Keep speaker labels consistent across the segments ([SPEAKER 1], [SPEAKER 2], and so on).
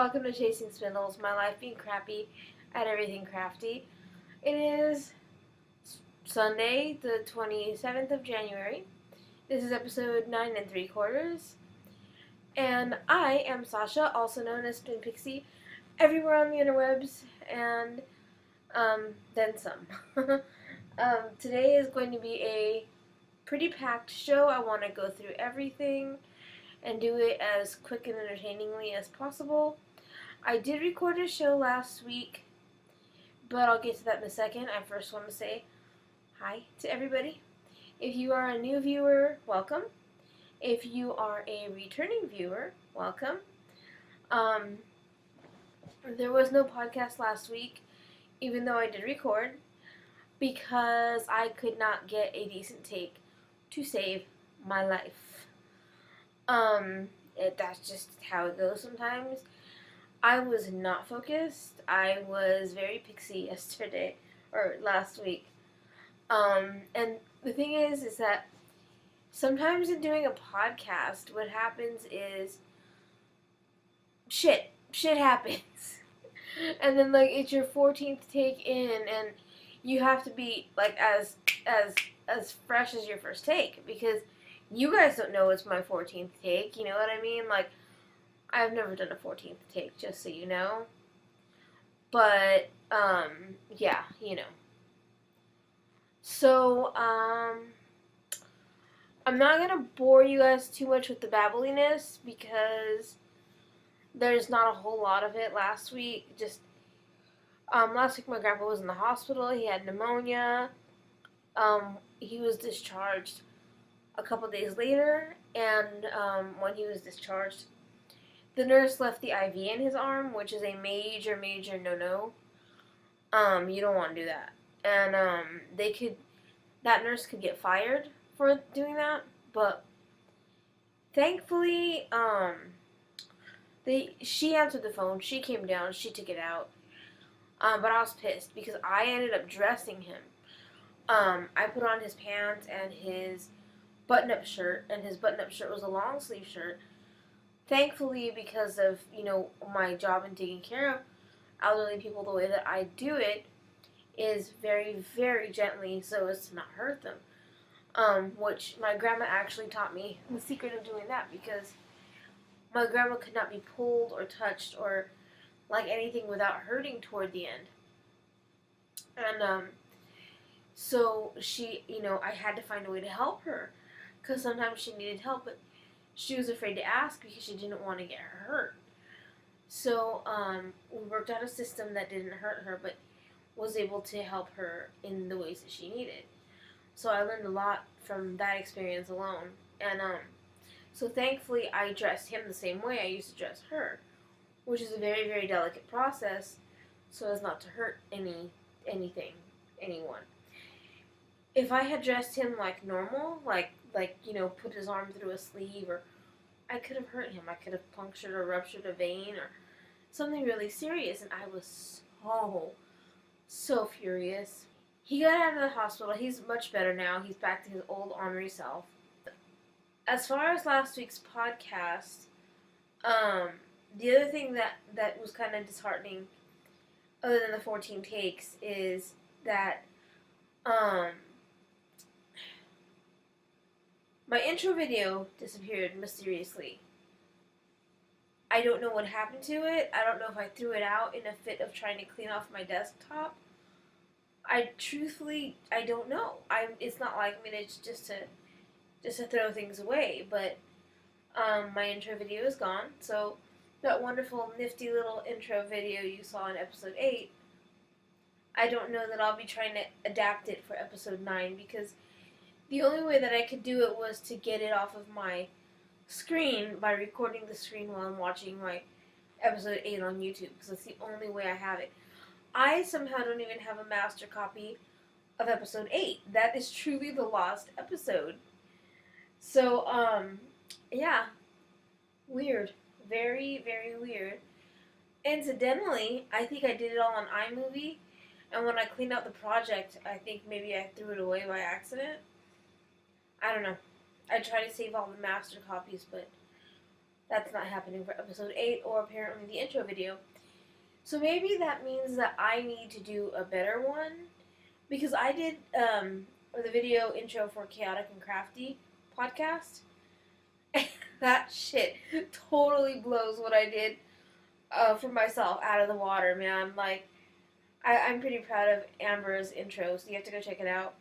[SPEAKER 1] Welcome to Chasing Spindles, my life being crappy at everything crafty. It is Sunday, the 27th of January. This is episode 9 3/4. And I am Sasha, also known as Spin Pixie, everywhere on the interwebs, and then some. Today is going to be a pretty packed show. I want to go through everything and do it as quick and entertainingly as possible. I did record a show last week, but I'll get to that in a second. I first want to say hi to everybody. If you are a new viewer, welcome. If you are a returning viewer, welcome. There was no podcast last week, even though I did record, because I could not get a decent take to save my life. That's just how it goes sometimes. I was not focused. I was very pixie yesterday, or last week. And the thing is that sometimes in doing a podcast, what happens is shit happens. And then, like, it's your 14th take in, and you have to be, like, as fresh as your first take, because you guys don't know it's my 14th take, you know what I mean? Like, I've never done a 14th take, just so you know. But, yeah, you know. So, I'm not gonna bore you guys too much with the babbliness, because there's not a whole lot of it last week. Last week my grandpa was in the hospital. He had pneumonia. He was discharged a couple days later, and, when he was discharged, the nurse left the IV in his arm, which is a major, major no-no. You don't want to do that. And, that nurse could get fired for doing that, but thankfully, she answered the phone, she came down, she took it out, but I was pissed, because I ended up dressing him. I put on his pants and his button-up shirt, and his button-up shirt was a long-sleeve shirt. Thankfully, because of, my job in taking care of elderly people, the way that I do it is very, very gently so as to not hurt them. Which my grandma actually taught me the secret of doing that, because my grandma could not be pulled or touched or like anything without hurting toward the end. And, so she, I had to find a way to help her, because sometimes she needed help, but she was afraid to ask because she didn't want to get her hurt. So, we worked out a system that didn't hurt her, but was able to help her in the ways that she needed. So I learned a lot from that experience alone. And, so thankfully I dressed him the same way I used to dress her, which is a very, very delicate process, so as not to hurt anyone. If I had dressed him like normal, like, put his arm through a sleeve, or I could have hurt him. I could have punctured or ruptured a vein or something really serious, and I was so furious. He got out of the hospital. He's much better now. He's back to his old ornery self. As far as last week's podcast, the other thing that was kind of disheartening, other than the 14 takes, is that, my intro video disappeared mysteriously. I don't know what happened to it. I don't know if I threw it out in a fit of trying to clean off my desktop. I don't know. It's not like me to just to throw things away, but my intro video is gone. So that wonderful, nifty little intro video you saw in episode 8, I don't know that I'll be trying to adapt it for episode 9, because the only way that I could do it was to get it off of my screen by recording the screen while I'm watching my episode 8 on YouTube, because that's the only way I have it. I somehow don't even have a master copy of episode 8. That is truly the lost episode. So, yeah. Weird. Very, very weird. Incidentally, I think I did it all on iMovie, and when I cleaned out the project, I think maybe I threw it away by accident. I don't know. I try to save all the master copies, but That's not happening for episode 8 or apparently the intro video. So maybe that means that I need to do a better one, because I did the video intro for Chaotic and Crafty podcast. That shit totally blows what I did for myself out of the water, man. Like, I'm pretty proud of Amber's intro, so you have to go check it out.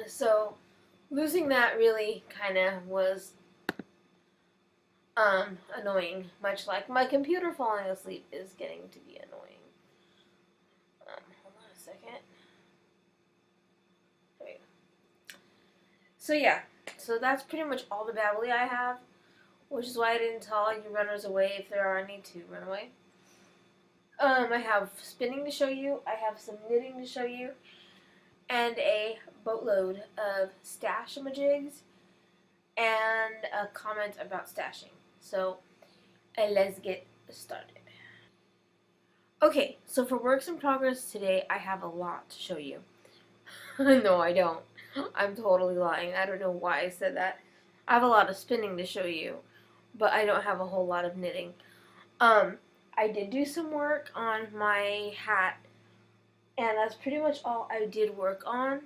[SPEAKER 1] So losing that really kind of was annoying, much like my computer falling asleep is getting to be annoying. Hold on a second. There we go. So yeah, so that's pretty much all the babbly I have, which is why I didn't tell you runners away if there are any to run away. I have spinning to show you, I have some knitting to show you, and a boatload of stash-a-majigs, and a comment about stashing. So, let's get started. Okay, so for works in progress today, I have a lot to show you. No, I don't. I'm totally lying. I don't know why I said that. I have a lot of spinning to show you, but I don't have a whole lot of knitting. I did do some work on my hat, and that's pretty much all I did work on.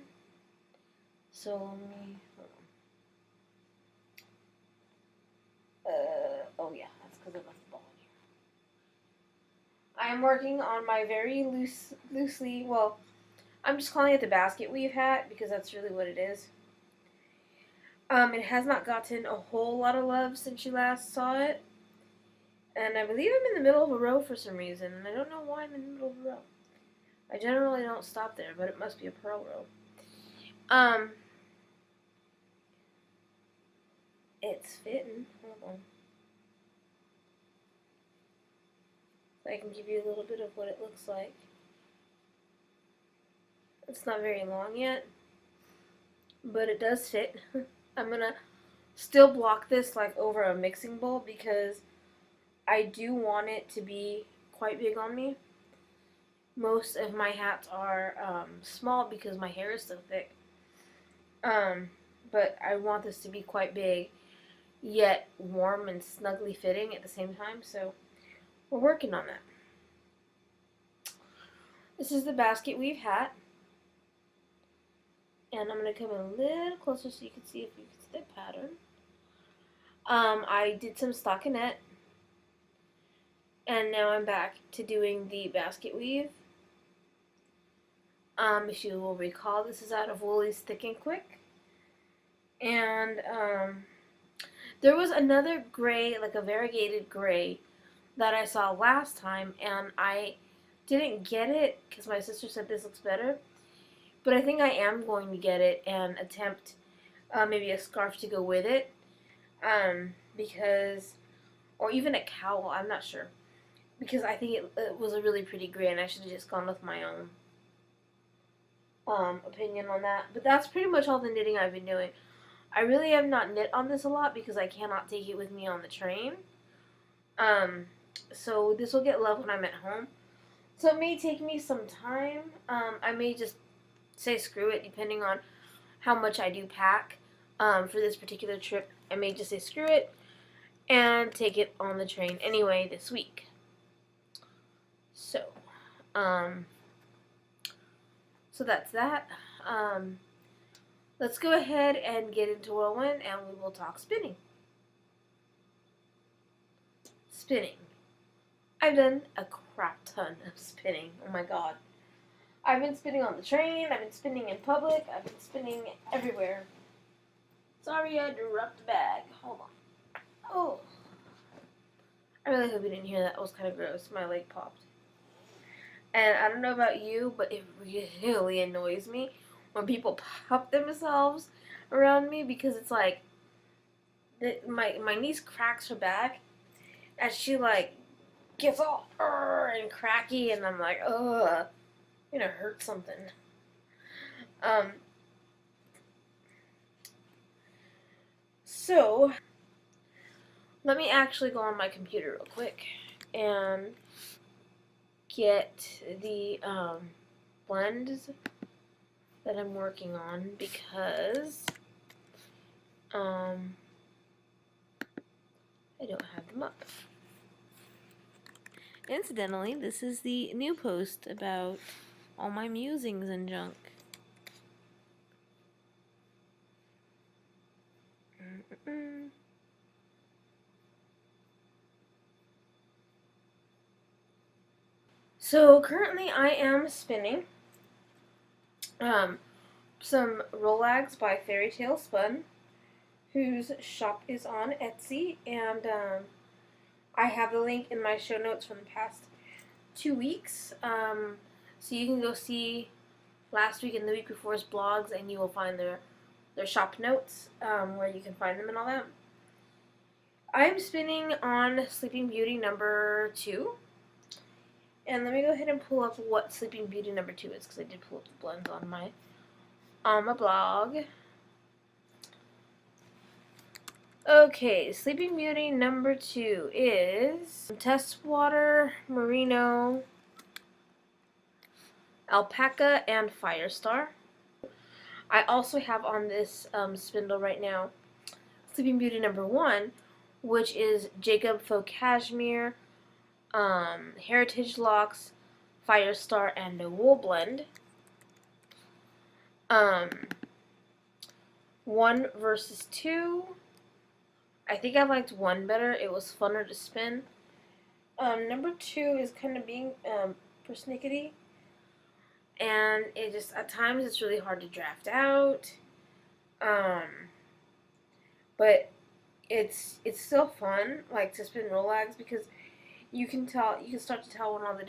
[SPEAKER 1] So let me, oh yeah, that's because I left the ball in here. I am working on my very loosely, well, I'm just calling it the basket weave hat because that's really what it is. It has not gotten a whole lot of love since you last saw it. And I believe I'm in the middle of a row for some reason, and I don't know why I'm in the middle of a row. I generally don't stop there, but it must be a purl row. It's fitting. Hold on. So I can give you a little bit of what it looks like. It's not very long yet, but it does fit. I'm gonna still block this like over a mixing bowl because I do want it to be quite big on me. Most of my hats are small because my hair is so thick. But I want this to be quite big, yet warm and snugly fitting at the same time, so we're working on that. This is the basket weave hat. And I'm going to come in a little closer so you can see if you can see the pattern. I did some stockinette. And now I'm back to doing the basket weave. If you will recall, this is out of Woolies Thick and Quick. And there was another gray, like a variegated gray, that I saw last time. And I didn't get it because my sister said this looks better. But I think I am going to get it and attempt maybe a scarf to go with it. Because, or even a cowl, I'm not sure. Because I think it was a really pretty gray and I should have just gone with my own opinion on that. But that's pretty much all the knitting I've been doing. I really have not knit on this a lot because I cannot take it with me on the train. So this will get love when I'm at home. So it may take me some time. I may just say screw it depending on how much I do pack for this particular trip. I may just say screw it and take it on the train anyway this week. So, so that's that. Let's go ahead and get into Whirlwind and we will talk spinning. Spinning. I've done a crap ton of spinning. Oh my god. I've been spinning on the train, I've been spinning in public, I've been spinning everywhere. Sorry I dropped the bag. Hold on. Oh. I really hope you didn't hear that. It was kind of gross. My leg popped. And I don't know about you, but it really annoys me when people pop themselves around me because it's like, my niece cracks her back and she like gets all and cracky and I'm like, ugh. I'm gonna hurt something. So, let me actually go on my computer real quick and get the blends that I'm working on because I don't have them up. Incidentally, this is the new post about all my musings and junk. So currently I am spinning some Rolags by Fairy Tale Spun, whose shop is on Etsy, and I have the link in my show notes from the past 2 weeks, so you can go see last week and the week before's blogs, and you will find their shop notes, where you can find them and all that. I'm spinning on Sleeping Beauty number 2, and let me go ahead and pull up what Sleeping Beauty number 2 is, because I did pull up the blends on my blog. Okay, Sleeping Beauty number 2 is Test Water, Merino, Alpaca, and Firestar. I also have on this spindle right now Sleeping Beauty number 1, which is Jacob Faux Cashmere, Heritage Locks, Firestar, and a Wool Blend. 1 versus 2. I think I liked 1 better. It was funner to spin. Number 2 is kind of being persnickety, and it just, at times, it's really hard to draft out. But it's still fun, like, to spin Rolags, because you can start to tell what all the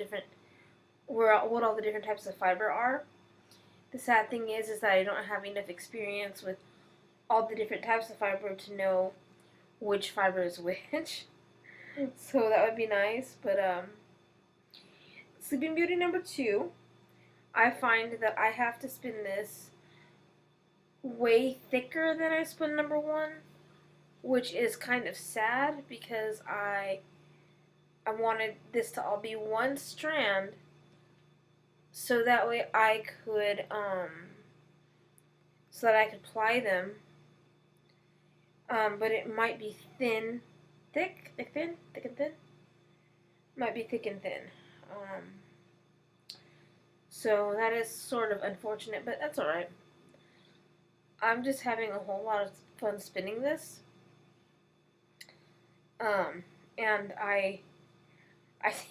[SPEAKER 1] different types of fiber are. The sad thing is that I don't have enough experience with all the different types of fiber to know which fiber is which. So that would be nice, but Sleeping Beauty number 2, I find that I have to spin this way thicker than I spun number 1, which is kind of sad, because I wanted this to all be 1 strand, so that way I could ply them. But it might be thick and thin. Might be thick and thin. So that is sort of unfortunate, but that's alright. I'm just having a whole lot of fun spinning this. And I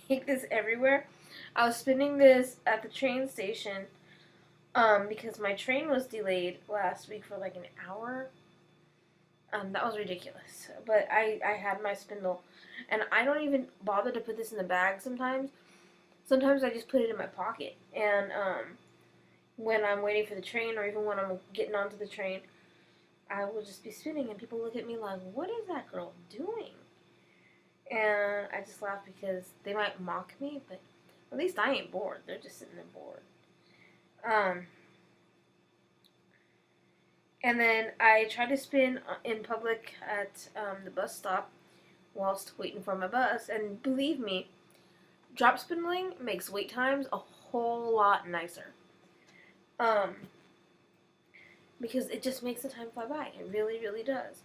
[SPEAKER 1] take this everywhere. I was spinning this at the train station, because my train was delayed last week for like an hour. That was ridiculous. But I had my spindle, and I don't even bother to put this in the bag sometimes. Sometimes I just put it in my pocket, and when I'm waiting for the train, or even when I'm getting onto the train, I will just be spinning, and people look at me like, what is that girl doing? And I just laugh, because they might mock me, but at least I ain't bored. They're just sitting there bored. And then I try to spin in public at the bus stop whilst waiting for my bus, and believe me, drop spindling makes wait times a whole lot nicer. Because it just makes the time fly by. It really, really does.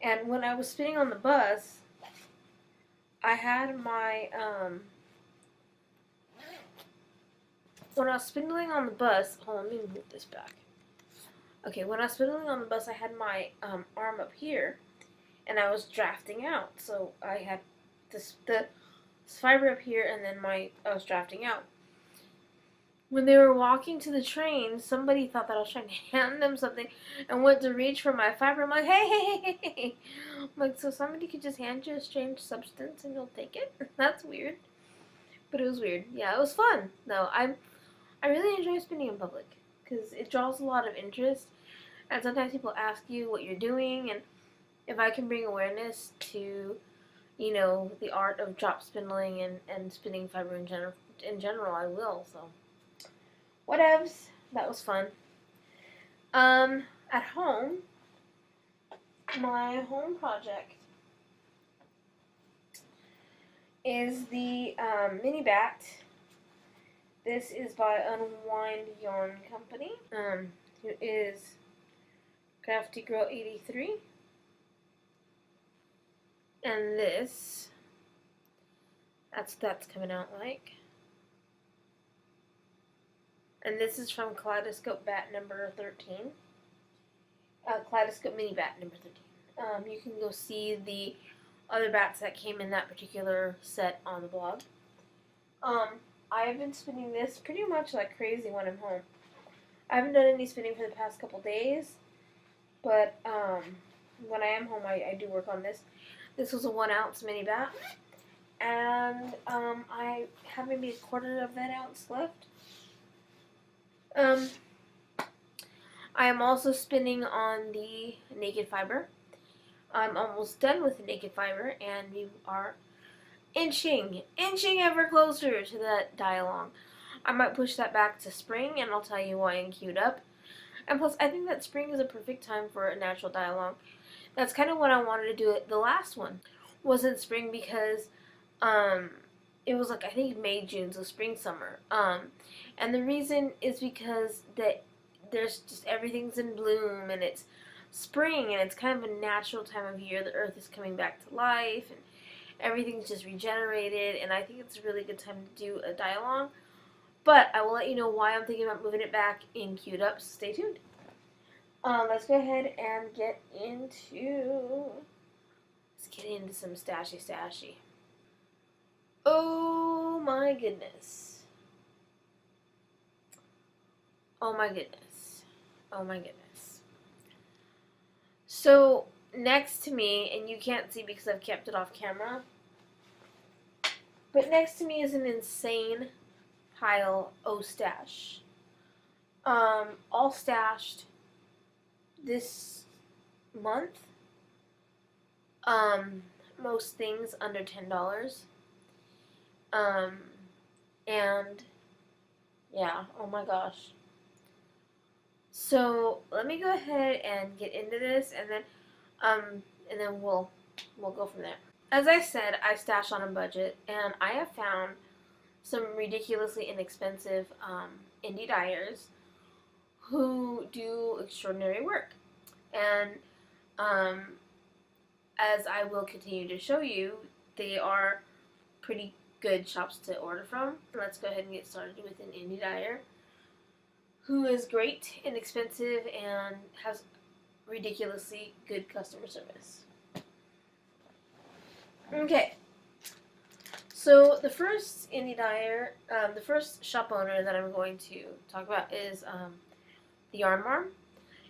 [SPEAKER 1] And when I was spinning on the bus, I had my, when I was spindling on the bus, hold on, let me move this back. Okay, when I was spindling on the bus, I had my arm up here, and I was drafting out. So I had the fiber up here, and then I was drafting out. When they were walking to the train, somebody thought that I was trying to hand them something and went to reach for my fiber. I'm like, hey. I'm like, so somebody could just hand you a strange substance and you'll take it? That's weird. But it was weird. Yeah, it was fun, though. I really enjoy spinning in public, because it draws a lot of interest. And sometimes people ask you what you're doing, and if I can bring awareness to, you know, the art of drop spindling and spinning fiber in general, I will, so. Whatevs. That was fun. At home, my home project is the mini bat. This is by Unwind Yarn Company, who is Crafty Girl 83. And this, that's coming out like. And this is from Kaleidoscope Bat number 13. Kaleidoscope Mini Bat number 13. You can go see the other bats that came in that particular set on the blog. I have been spinning this pretty much like crazy when I'm home. I haven't done any spinning for the past couple days, but when I am home, I do work on this. This was a 1 ounce mini bat, and I have maybe a quarter of that ounce left. I am also spinning on the naked fiber. I'm almost done with the naked fiber, and we are inching ever closer to that die-along. I might push that back to spring, and I'll tell you why in queued up. And plus, I think that spring is a perfect time for a natural die-along. That's kind of what I wanted to do. The last one was in spring because it was like, I think May, June, so spring, summer. And the reason is because there's just everything's in bloom, and it's spring, and it's kind of a natural time of year. The earth is coming back to life, and everything's just regenerated, and I think it's a really good time to do a die-along. But I will let you know why I'm thinking about moving it back in queued up, so stay tuned. Let's go ahead and get into some stashy. Oh my goodness. Oh my goodness. Oh my goodness. So, next to me, and you can't see because I've kept it off camera, but next to me is an insane pile of stash. All stashed this month. Most things under $10. And yeah, oh my gosh. So let me go ahead and get into this, and then we'll go from there. As I said, I stash on a budget, and I have found some ridiculously inexpensive indie dyers who do extraordinary work. And as I will continue to show you, they are pretty good shops to order from. Let's go ahead and get started with an indie dyer who is great, inexpensive, and has ridiculously good customer service. Okay, so the first indie dyer, the first shop owner that I'm going to talk about is the Yarn Mom.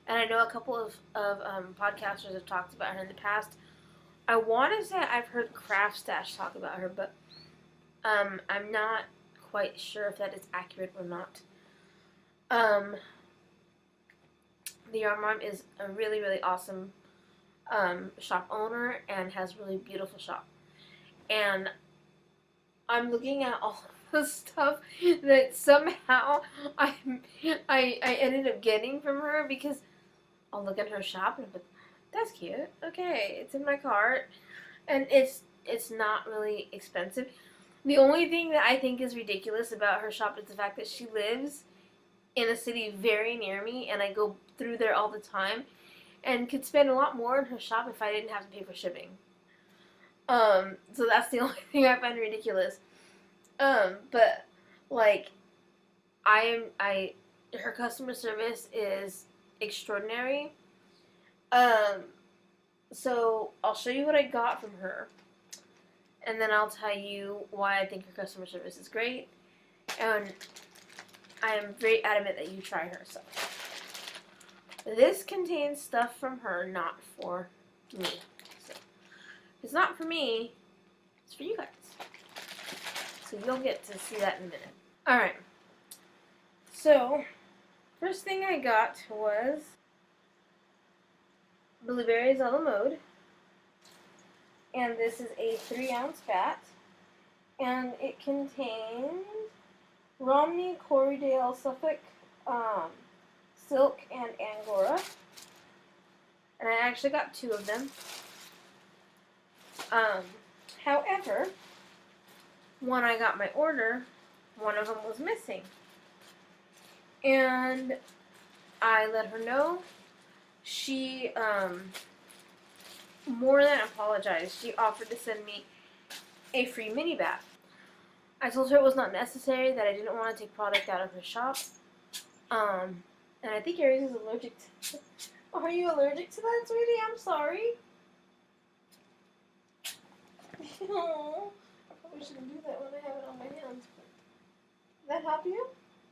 [SPEAKER 1] And I know a couple of podcasters have talked about her in the past. I want to say I've heard Craft Stash talk about her, but I'm not quite sure if that is accurate or not. The Yarn Mom is a really, really awesome shop owner and has really beautiful shop. And I'm looking at all the stuff that somehow I ended up getting from her, because I'll look at her shop and I'm like, that's cute. Okay, it's in my cart, and it's not really expensive. The only thing that I think is ridiculous about her shop is the fact that she lives in a city very near me, and I go through there all the time, and could spend a lot more in her shop if I didn't have to pay for shipping. So that's the only thing I find ridiculous. But like, her customer service is extraordinary. So I'll show you what I got from her, and then I'll tell you why I think her customer service is great, and I am very adamant that you try her. So this contains stuff from her, not for me. So if it's not for me, it's for you guys. So you'll get to see that in a minute. Alright. So, first thing I got was Blueberries a la mode. And this is a 3-ounce bat. And it contains Romney, Corriedale, Suffolk, Silk, and Angora. And I actually got 2 of them. However, when I got my order, one of them was missing. And I let her know. She more than apologized. She offered to send me a free mini bat. I told her it was not necessary, that I didn't want to take product out of her shop. And I think Aries is allergic to... Are you allergic to that, sweetie? I'm sorry. Oh, I probably shouldn't do that when I have it on my hands. Did that help you?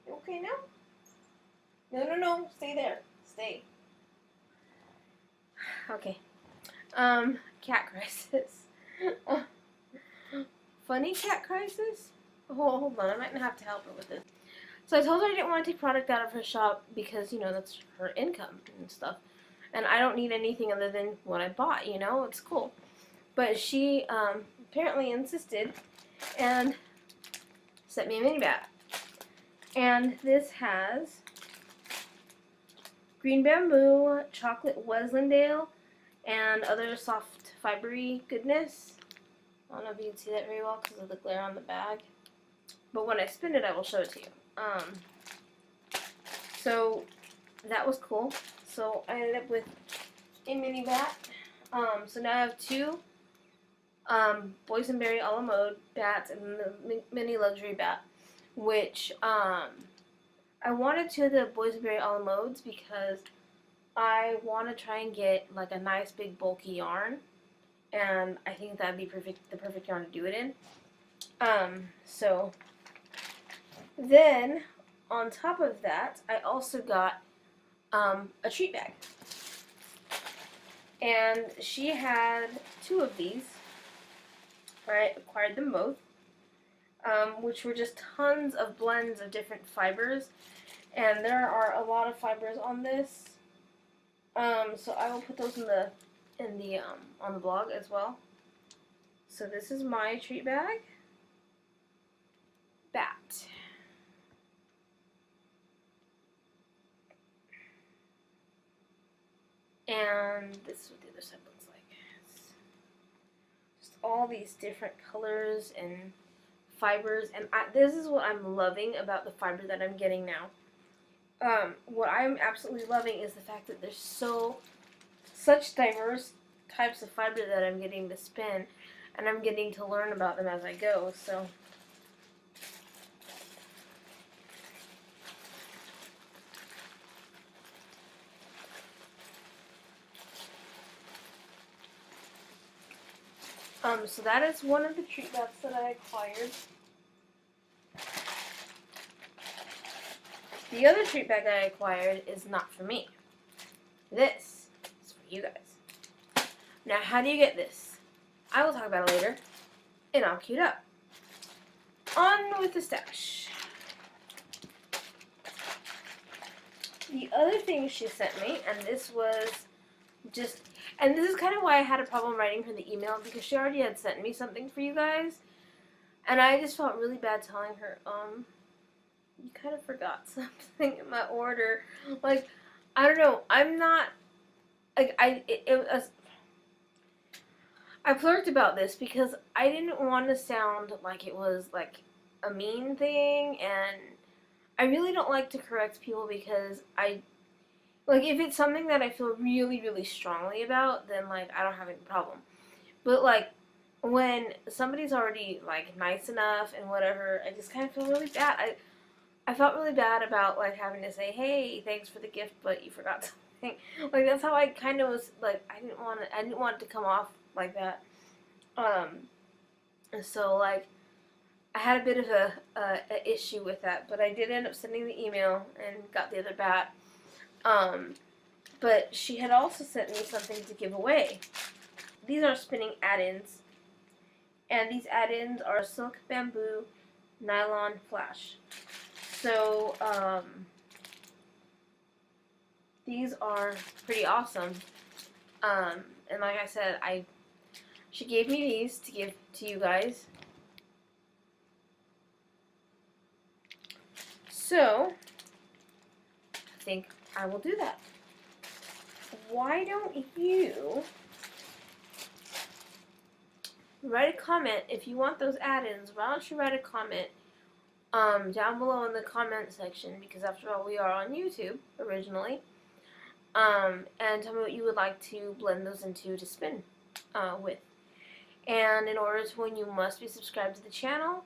[SPEAKER 1] You okay now? No. Stay there. Stay. Okay. Cat crisis. Funny cat crisis? Oh, hold on. I might have to help her with this. So I told her I didn't want to take product out of her shop because, you know, that's her income and stuff. And I don't need anything other than what I bought, you know? It's cool. But she apparently insisted and sent me a mini bat. And this has green bamboo, chocolate Weslendale, and other soft fibery goodness. I don't know if you can see that very well because of the glare on the bag. But when I spin it, I will show it to you. So that was cool. So I ended up with a mini bat. So now I have two boysenberry a la mode bats and the mini luxury bat, which I wanted two of the boysenberry a la modes because I want to try and get like a nice big bulky yarn, and I think that'd be the perfect yarn to do it in. So then on top of that, I also got a treat bag, and she had two of these. I acquired them both, which were just tons of blends of different fibers, and there are a lot of fibers on this. So I will put those on the blog as well. So this is my treat bag. Bat. And this is what the other side looks like. It's just all these different colors and fibers, and this is what I'm loving about the fiber that I'm getting now. What I'm absolutely loving is the fact that there's such diverse types of fiber that I'm getting to spin, and I'm getting to learn about them as I go. So so that is one of the treat bats that I acquired. The other treat bag I acquired is not for me. This is for you guys. Now, how do you get this? I will talk about it later, and I'll cue it up. On with the stash. The other thing she sent me, and this was just, and this is kind of why I had a problem writing her the email, because she already had sent me something for you guys, and I just felt really bad telling her, you kind of forgot something in my order. Like, I don't know, I'm not, like, I flirt about this because I didn't want to sound like it was, like, a mean thing, and I really don't like to correct people because like, if it's something that I feel really, really strongly about, then, like, I don't have any problem. But, like, when somebody's already, like, nice enough and whatever, I just kind of feel really bad. I felt really bad about, like, having to say, hey, thanks for the gift, but you forgot something. Like, that's how I kind of was, like, I didn't want it to come off like that. So, like, I had a bit of a issue with that, but I did end up sending the email and got the other bat. But she had also sent me something to give away. These are spinning add-ins, and these add-ins are silk, bamboo, nylon, flash. So, these are pretty awesome. And like I said, she gave me these to give to you guys. So, I think I will do that. Why don't you write a comment if you want those add-ins? Why don't you write a comment down below in the comment section, because after all, we are on YouTube originally, and tell me what you would like to blend those into to spin. with. And in order to win, you must be subscribed to the channel.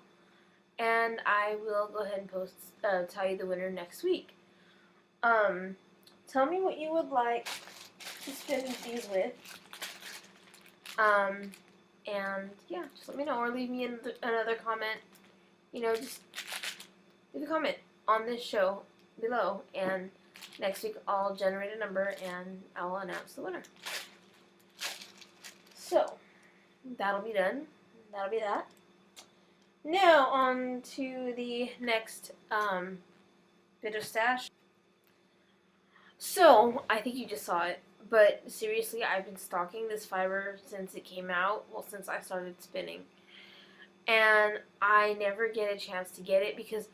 [SPEAKER 1] And I will go ahead and tell you the winner next week. Tell me what you would like to spin these with. And yeah, just let me know, or leave me another comment. Just leave a comment on this show below, and next week I'll generate a number and I'll announce the winner. So that'll be done. That'll be that. Now on to the next bit of stash. So I think you just saw it, but seriously, I've been stalking this fiber since it came out. Well, since I started spinning, and I never get a chance to get it because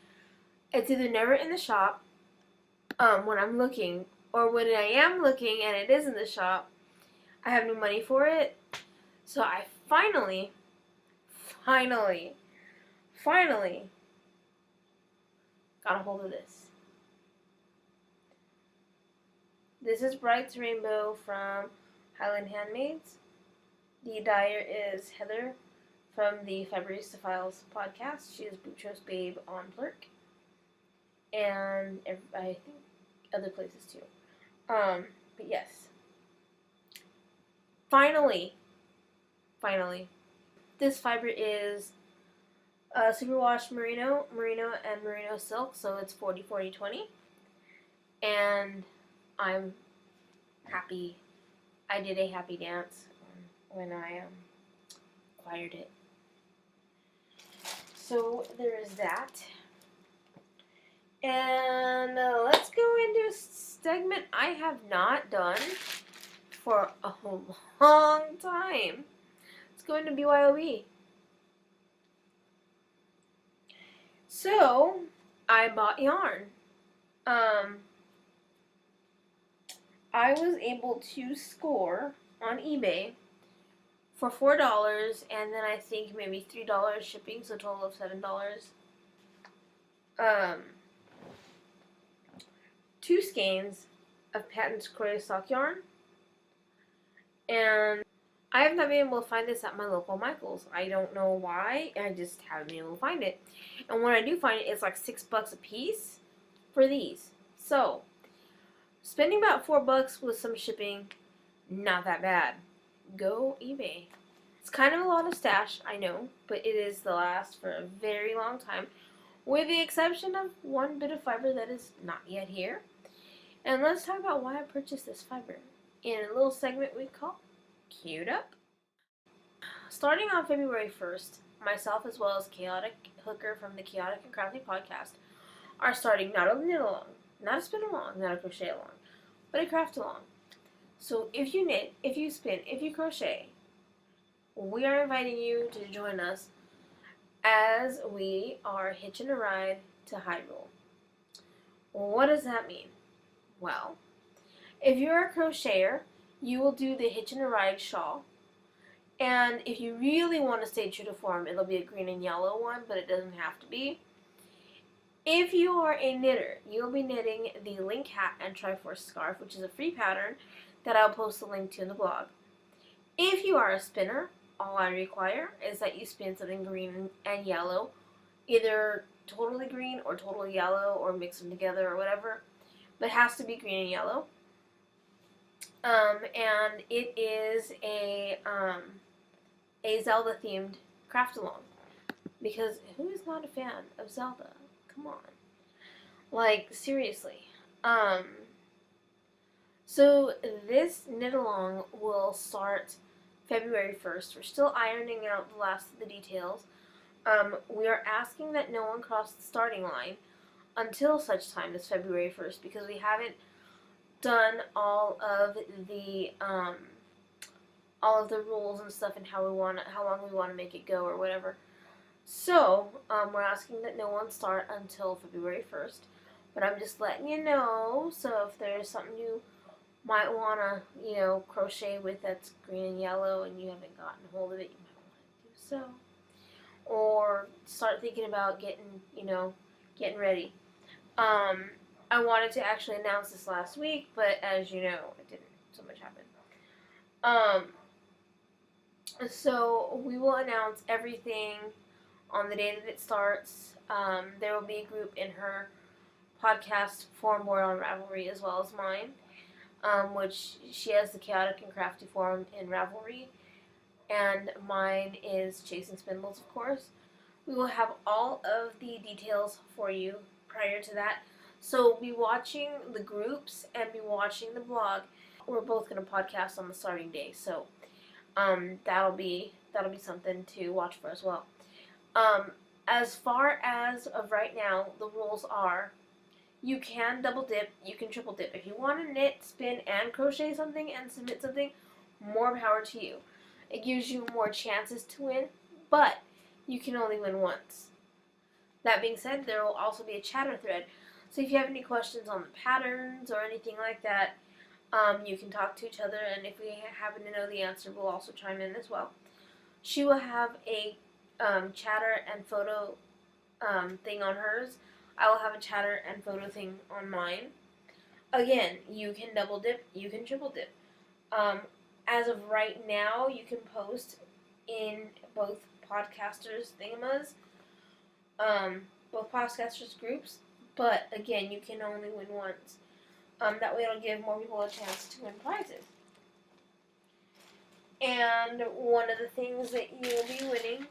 [SPEAKER 1] it's either never in the shop when I'm looking, or when I am looking and it is in the shop, I have no money for it. So I finally got a hold of this. This is Bright's Rainbow from Highland Handmaids. The dyer is Heather from the Fibrista Files podcast. She is Bootros Babe on Plurk. And I think other places too. But yes. Finally. This fiber is superwash merino, and merino silk, so it's 40-40-20. And I'm happy. I did a happy dance when I acquired it. So there is that. And let's go into a segment I have not done for a long time. Let's go into BYOB. So I bought yarn. I was able to score on eBay for $4, and then I think maybe $3 shipping, so a total of $7. 2 skeins of patent Croy sock yarn, and I have not been able to find this at my local Michael's. I don't know why, I just haven't been able to find it. And when I do find it, it's like $6 a piece for these. So spending about $4 with some shipping, not that bad. Go eBay. It's kind of a lot of stash, I know, but it is the last for a very long time, with the exception of one bit of fiber that is not yet here. And let's talk about why I purchased this fiber in a little segment we call Queued Up. Starting on February 1st, myself as well as Chaotic Hooker from the Chaotic and Crafty podcast are starting not a knit along, not a spin along, not a crochet along, but a craft along. So if you knit, if you spin, if you crochet, we are inviting you to join us as we are hitching a ride to Hyrule. What does that mean? Well, if you're a crocheter, you will do the hitch and a ride shawl. And if you really want to stay true to form, it'll be a green and yellow one, but it doesn't have to be. If you are a knitter, you'll be knitting the link hat and Triforce scarf, which is a free pattern that I'll post a link to in the blog. If you are a spinner, all I require is that you spin something green and yellow, either totally green or totally yellow, or mix them together or whatever, but it has to be green and yellow. And it is a Zelda themed craft along, because who is not a fan of Zelda? Come on, like seriously. So this knit along will start February 1st. We're still ironing out the last of the details. We are asking that no one cross the starting line until such time as February 1st, because we haven't done all of the rules and stuff, and how long we want to make it go or whatever. So we're asking that no one start until February 1st. But I'm just letting you know, so if there's something you might want to, crochet with that's green and yellow and you haven't gotten hold of it, you might want to do so. Or start thinking about getting ready. I wanted to actually announce this last week, but as you know, it didn't so much happen. So we will announce everything on the day that it starts. There will be a group in her podcast forum board on Ravelry as well as mine, which she has the Chaotic and Crafty forum in Ravelry, and mine is Chasing Spindles, of course. We will have all of the details for you prior to that. So be watching the groups and be watching the blog. We're both going to podcast on the starting day, so that'll be something to watch for as well. As far as of right now, the rules are: you can double dip, you can triple dip. If you want to knit, spin, and crochet something and submit something, more power to you. It gives you more chances to win, but you can only win once. That being said, there will also be a chatter thread. So if you have any questions on the patterns or anything like that, you can talk to each other, and if we happen to know the answer, we'll also chime in as well. She will have a chatter and photo thing on hers. I will have a chatter and photo thing on mine. Again, you can double dip, you can triple dip. As of right now, you can post in both podcasters thingamas, both podcasters groups, but again, you can only win once. That way it'll give more people a chance to win prizes. And one of the things that you will be winning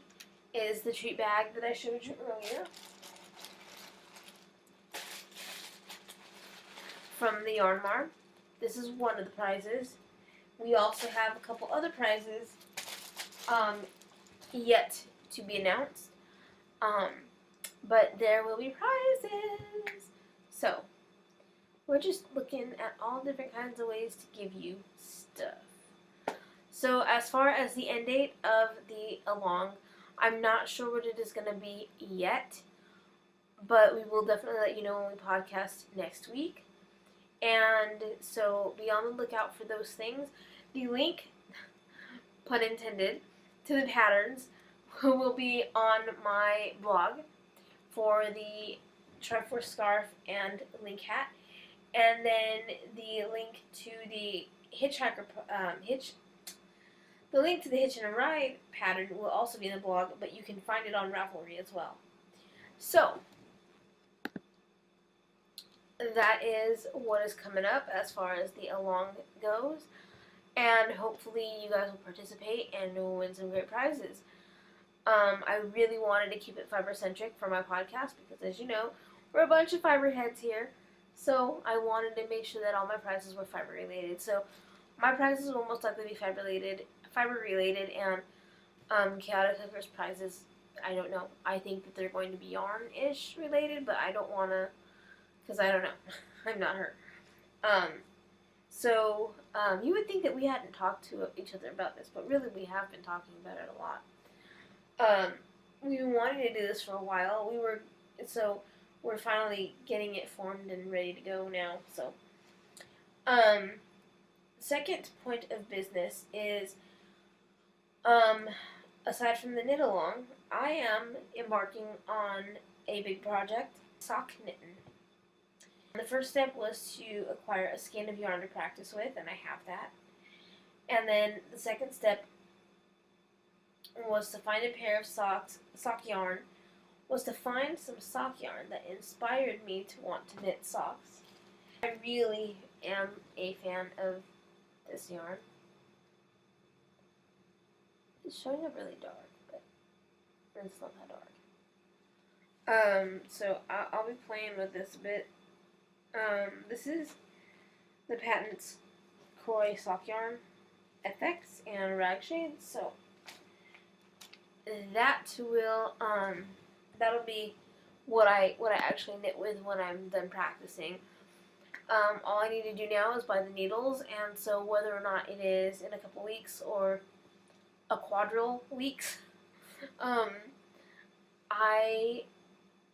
[SPEAKER 1] is the treat bag that I showed you earlier from the Yarn Mart. This is one of the prizes. We also have a couple other prizes yet to be announced. But there will be prizes. So, we're just looking at all different kinds of ways to give you stuff. So, as far as the end date of the Along, I'm not sure what it is going to be yet, but we will definitely let you know when we podcast next week. And so, be on the lookout for those things. The link, pun intended, to the patterns will be on my blog for the Triforce scarf and link hat, and then the link to the hitchhiker the link to the hitch and a ride pattern will also be in the blog, but you can find it on Ravelry as well. So that is what is coming up as far as the Along goes, and hopefully you guys will participate and will win some great prizes. I really wanted to keep it fiber-centric for my podcast because, as you know, we're a bunch of fiber heads here. So I wanted to make sure that all my prizes were fiber-related. So my prizes will most likely be fiber-related, and Chaotic Cooker's prizes, I don't know. I think that they're going to be yarn-ish related, but I don't want to, because I don't know. I'm not her. So you would think that we hadn't talked to each other about this, but really we have been talking about it a lot. We've been wanting to do this for a while. We're finally getting it formed and ready to go now. So, second point of business is, aside from the knit along, I am embarking on a big project, sock knitting. The first step was to acquire a skein of yarn to practice with, and I have that. And then the second step was to find a pair of sock yarn, was to find some sock yarn that inspired me to want to knit socks. I really am a fan of this yarn. It's showing up really dark, but it's not that dark. So I'll be playing with this a bit. This is the Patents Koi Sock Yarn FX and Rag Shades, so that'll be what I actually knit with when I'm done practicing. All I need to do now is buy the needles, and so whether or not it is in a couple weeks or a quadrille weeks, I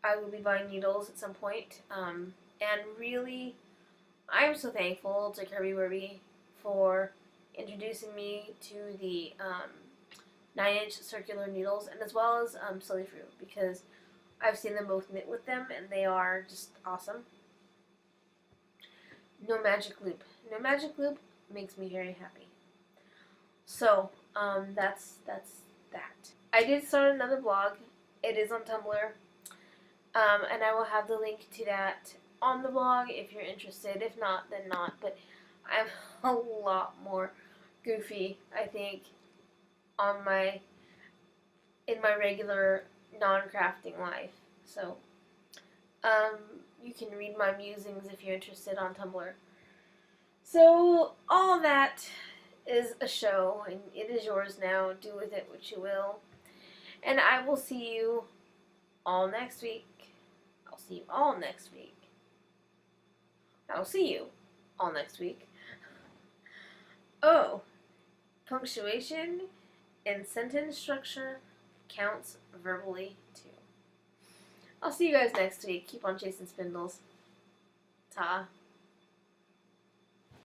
[SPEAKER 1] will be buying needles at some point. And really, I'm so thankful to Kirby Werby for introducing me to the 9-inch circular needles, and as well as Silly Fruit, because I've seen them both knit with them, and they are just awesome. No magic loop. No magic loop makes me very happy. So, That's that. I did start another blog. It is on Tumblr. And I will have the link to that on the blog if you're interested. If not, then not. But I'm a lot more goofy, I think, on in my regular non-crafting life. So, you can read my musings if you're interested on Tumblr. So, all that is a show, and it is yours now. Do with it what you will. And I will see you all next week. I'll see you all next week. I'll see you all next week. Oh, punctuation in sentence structure counts verbally too. I'll see you guys next week. Keep on chasing spindles. Ta.